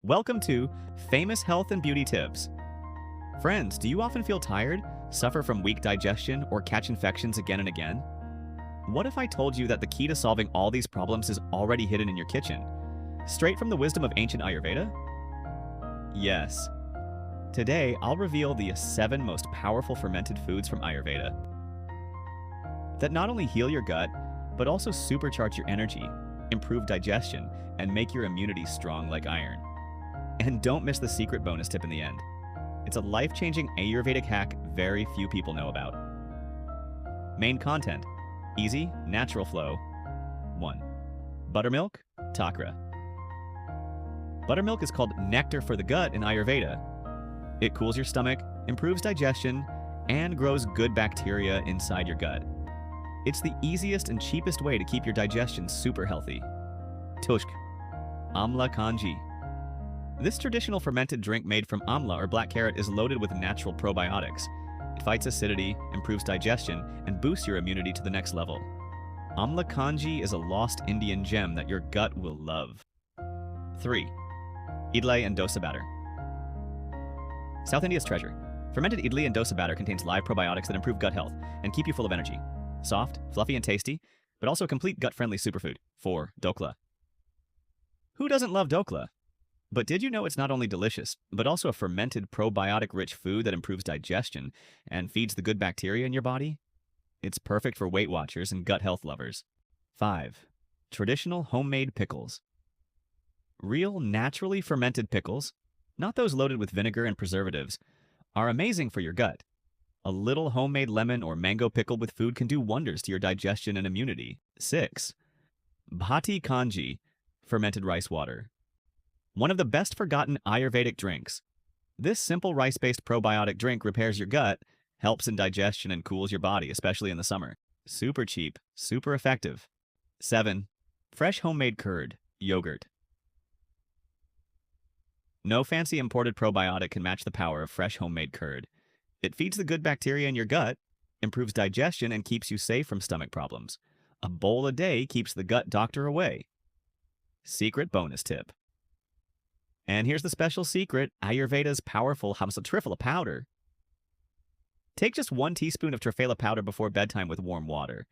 Welcome to Famous Health and Beauty Tips. Friends, do you often feel tired, suffer from weak digestion, or catch infections again and again? What if I told you that the key to solving all these problems is already hidden in your kitchen? Straight from the wisdom of ancient Ayurveda? Yes. Today, I'll reveal the 7 most powerful fermented foods from Ayurveda that not only heal your gut, but also supercharge your energy, improve digestion, and make your immunity strong like iron. And don't miss the secret bonus tip in the end. It's a life-changing Ayurvedic hack very few people know about. Main content: easy, natural flow. 1. Buttermilk, Takra. Buttermilk is called nectar for the gut in Ayurveda. It cools your stomach, improves digestion, and grows good bacteria inside your gut. It's the easiest and cheapest way to keep your digestion super healthy. Tushk, Amla Kanji. This traditional fermented drink made from amla or black carrot is loaded with natural probiotics. It fights acidity, improves digestion, and boosts your immunity to the next level. Amla Kanji is a lost Indian gem that your gut will love. 3. Idli and dosa batter. South India's treasure. Fermented idli and dosa batter contains live probiotics that improve gut health and keep you full of energy. Soft, fluffy, and tasty, but also a complete gut-friendly superfood. 4. Dokla. Who doesn't love dokla? But did you know it's not only delicious, but also a fermented probiotic-rich food that improves digestion and feeds the good bacteria in your body? It's perfect for Weight Watchers and gut health lovers. 5. Traditional homemade pickles. Real, naturally fermented pickles, not those loaded with vinegar and preservatives, are amazing for your gut. A little homemade lemon or mango pickle with food can do wonders to your digestion and immunity. 6. Bhati Kanji, fermented rice water. One of the best forgotten Ayurvedic drinks. This simple rice-based probiotic drink repairs your gut, helps in digestion, and cools your body, especially in the summer. Super cheap, super effective. 7. Fresh homemade curd, yogurt. No fancy imported probiotic can match the power of fresh homemade curd. It feeds the good bacteria in your gut, improves digestion, and keeps you safe from stomach problems. A bowl a day keeps the gut doctor away. Secret bonus tip. And here's the special secret: Ayurveda's powerful Hamsa powder. Take just 1 teaspoon of triphala powder before bedtime with warm water,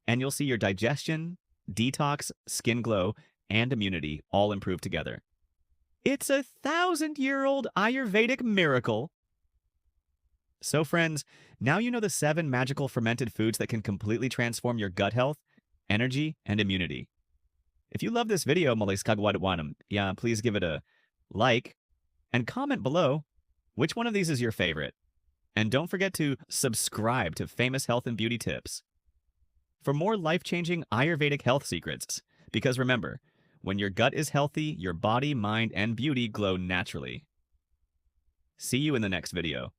and you'll see your digestion, detox, skin glow, and immunity all improve together. It's a 1,000-year-old Ayurvedic miracle. So friends, now you know the 7 magical fermented foods that can completely transform your gut health, energy, and immunity. If you love this video, please give it a like and comment below which one of these is your favorite. And don't forget to subscribe to Famous Health and Beauty Tips for more life-changing Ayurvedic health secrets. Because remember, when your gut is healthy, your body, mind, and beauty glow naturally. See you in the next video.